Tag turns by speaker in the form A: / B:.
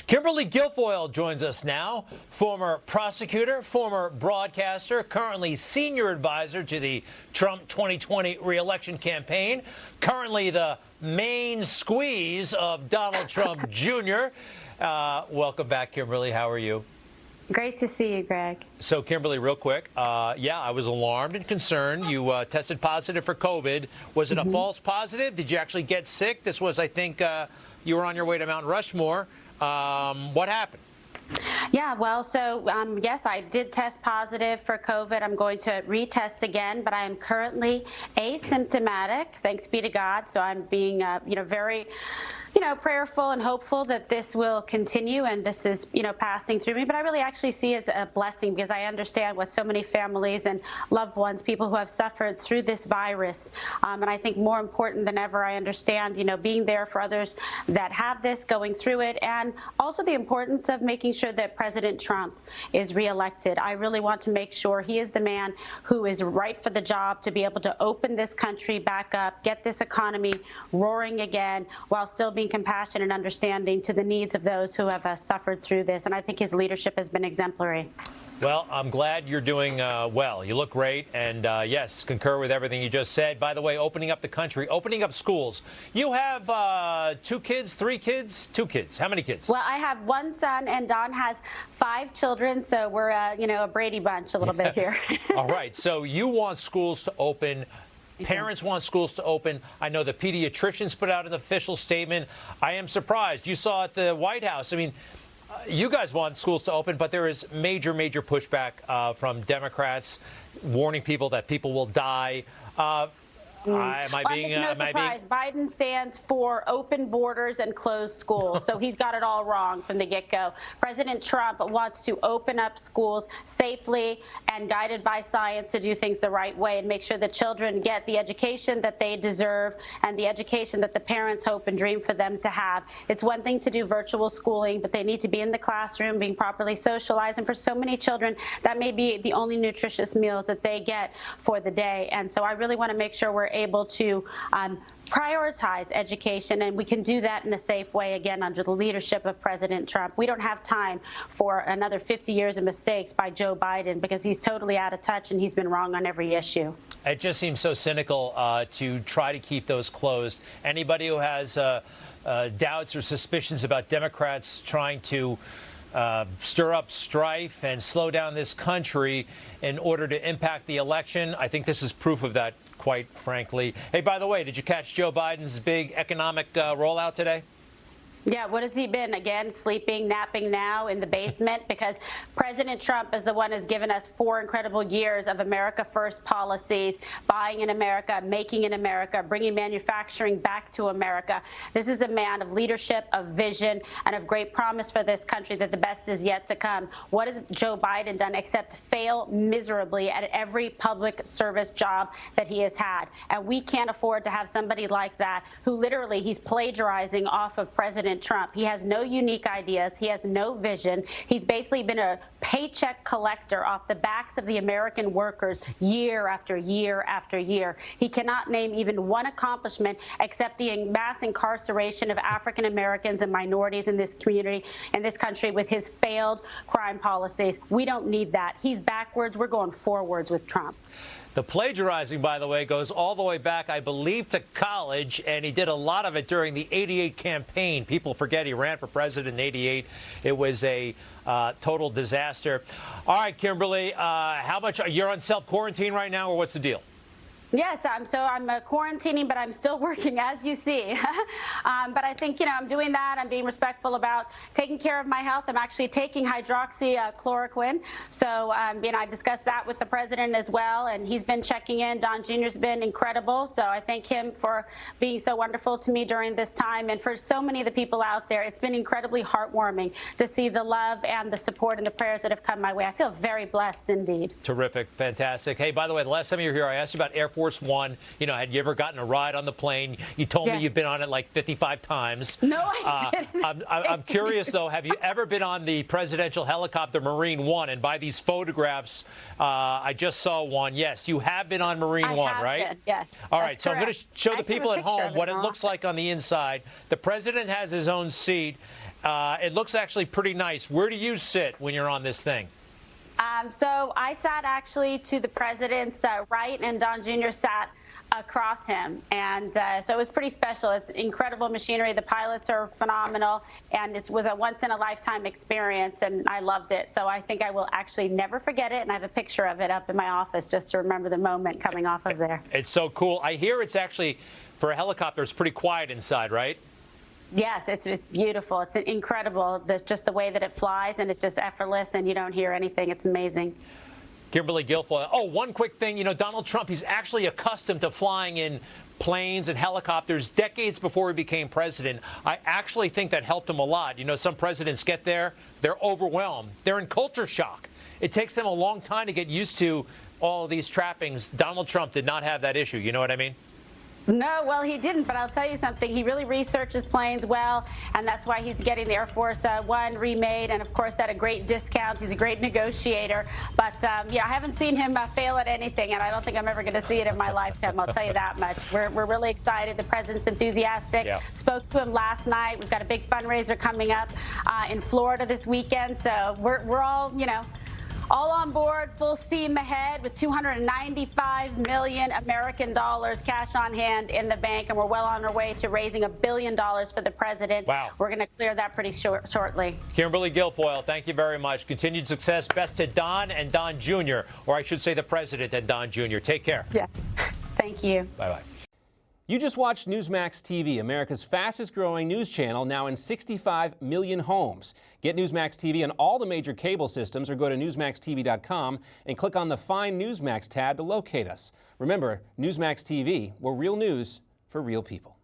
A: Kimberly Guilfoyle joins us now, former prosecutor, former broadcaster, currently senior advisor to the Trump 2020 re-election campaign, currently the main squeeze of Donald Trump Jr. Welcome back, Kimberly. How are you?
B: Great to see you, Greg.
A: So, Kimberly, real quick, I was alarmed and concerned. You tested positive for COVID. Was it a false positive? Did you actually get sick? This was, I think, you were on your way to Mount Rushmore. What happened?
B: Yeah, well, so yes, I did test positive for COVID. I'm going to retest again, but I am currently asymptomatic, thanks be to God. So I'm being, very, prayerful and hopeful that this will continue and this is, passing through me. But I really actually see it as a blessing because I understand what so many families and loved ones, people who have suffered through this virus. And I think more important than ever, I understand, being there for others that have this, going through it, and also the importance of making sure that President Trump is reelected. I really want to make sure he is the man who is right for the job to be able to open this country back up, get this economy roaring again, while still being compassionate and understanding to the needs of those who have suffered through this. And I think his leadership has been exemplary.
A: Well, I'm glad you're doing well. You look great. And yes, concur with everything you just said. By the way, opening up the country, opening up schools. You have 2 kids, 3 kids, 2 kids. How many kids?
B: Well, I have 1 son and Don has 5 children. So we're, a Brady bunch a little bit here.
A: All right. So you want schools to open. Parents want schools to open. I know the pediatricians put out an official statement. I am surprised. You saw at the White House. I mean, you guys want schools to open, but there is major pushback from Democrats warning people that people will die.
B: It's no surprise. Biden stands for open borders and closed schools, so he's got it all wrong from the get-go. President Trump wants to open up schools safely and guided by science to do things the right way and make sure that children get the education that they deserve and the education that the parents hope and dream for them to have. It's one thing to do virtual schooling, but they need to be in the classroom, being properly socialized. And for so many children, that may be the only nutritious meals that they get for the day. And so I really want to make sure we're able to prioritize education, and we can do that in a safe way, again, under the leadership of President Trump. We don't have time for another 50 years of mistakes by Joe Biden because he's totally out of touch and he's been wrong on every issue. It
A: just seems so cynical to try to keep those closed. Anybody who has doubts or suspicions about Democrats trying to stir up strife and slow down this country in order to impact the election, I think this is proof of that, quite frankly. Hey, by the way, did you catch Joe Biden's big economic rollout today?
B: Yeah, what has he been, again, sleeping, napping now in the basement? Because President Trump is the one who's given us 4 incredible years of America First policies, buying in America, making in America, bringing manufacturing back to America. This is a man of leadership, of vision, and of great promise for this country that the best is yet to come. What has Joe Biden done except fail miserably at every public service job that he has had? And we can't afford to have somebody like that who literally he's plagiarizing off of President Trump. He has no unique ideas. He has no vision. He's basically been a paycheck collector off the backs of the American workers year after year after year. He cannot name even one accomplishment except the mass incarceration of African Americans and minorities in this community, in this country, with his failed crime policies. We don't need that. He's backwards. We're going forwards with Trump.
A: The plagiarizing, by the way, goes all the way back, I believe, to college, and he did a lot of it during the '88 campaign. People forget he ran for president in '88. It was a total disaster. All right, Kimberly, how much you're on self-quarantine right now, or what's the deal?
B: Yes, I'm quarantining, but I'm still working, as you see. But I think, I'm doing that. I'm being respectful about taking care of my health. I'm actually taking hydroxychloroquine. So, I discussed that with the president as well, and he's been checking in. Don Jr.'s been incredible. So I thank him for being so wonderful to me during this time. And for so many of the people out there, it's been incredibly heartwarming to see the love and the support and the prayers that have come my way. I feel very blessed indeed.
A: Terrific. Fantastic. Hey, by the way, the last time you were here, I asked you about Air Force One. Had you ever gotten a ride on the plane? You told me you've been on it like 55 times.
B: No, I didn't.
A: I'm curious, though, have you ever been on the presidential helicopter Marine One? And by these photographs, I just saw one. Yes, you have been on Marine One, right?
B: Been, yes.
A: All right, so I'm going to show the people at home what it
B: looks
A: like on the inside. The president has his own seat. It looks actually pretty nice. Where do you sit when you're on this thing?
B: So I sat actually to the president's right, and Don Jr. sat across him. And so it was pretty special. It's incredible machinery. The pilots are phenomenal. And it was a once-in-a-lifetime experience, and I loved it. So I think I will actually never forget it. And I have a picture of it up in my office just to remember the moment coming off of there.
A: It's so cool. I hear it's actually, for a helicopter, it's pretty quiet inside, right?
B: Yes, it's beautiful. It's incredible, just the way that it flies, and it's just effortless, and you don't hear anything. It's amazing.
A: Kimberly Guilfoyle. Oh, one quick thing. You know, Donald Trump, he's actually accustomed to flying in planes and helicopters decades before he became president. I actually think that helped him a lot. You know, some presidents get there, they're overwhelmed. They're in culture shock. It takes them a long time to get used to all of these trappings. Donald Trump did not have that issue. You know what I mean?
B: No, well, he didn't, but I'll tell you something. He really researches planes well, and that's why he's getting the Air Force One remade, and, of course, at a great discount. He's a great negotiator. But, yeah, I haven't seen him fail at anything, and I don't think I'm ever going to see it in my lifetime. I'll tell you that much. We're really excited. The president's enthusiastic.
A: Yeah.
B: Spoke to him last night. We've got a big fundraiser coming up in Florida this weekend, so we're all, you know, all on board, full steam ahead with $295 million American dollars cash on hand in the bank, and we're well on our way to raising $1 billion for the president.
A: Wow.
B: We're going to clear that pretty shortly.
A: Kimberly Guilfoyle, thank you very much. Continued success. Best to Don and Don Jr., or I should say the president and Don Jr. Take care.
B: Yes. Thank you.
A: Bye-bye.
C: You just watched Newsmax TV, America's fastest growing news channel, now in 65 million homes. Get Newsmax TV on all the major cable systems, or go to newsmaxtv.com and click on the Find Newsmax tab to locate us. Remember, Newsmax TV, we're real news for real people.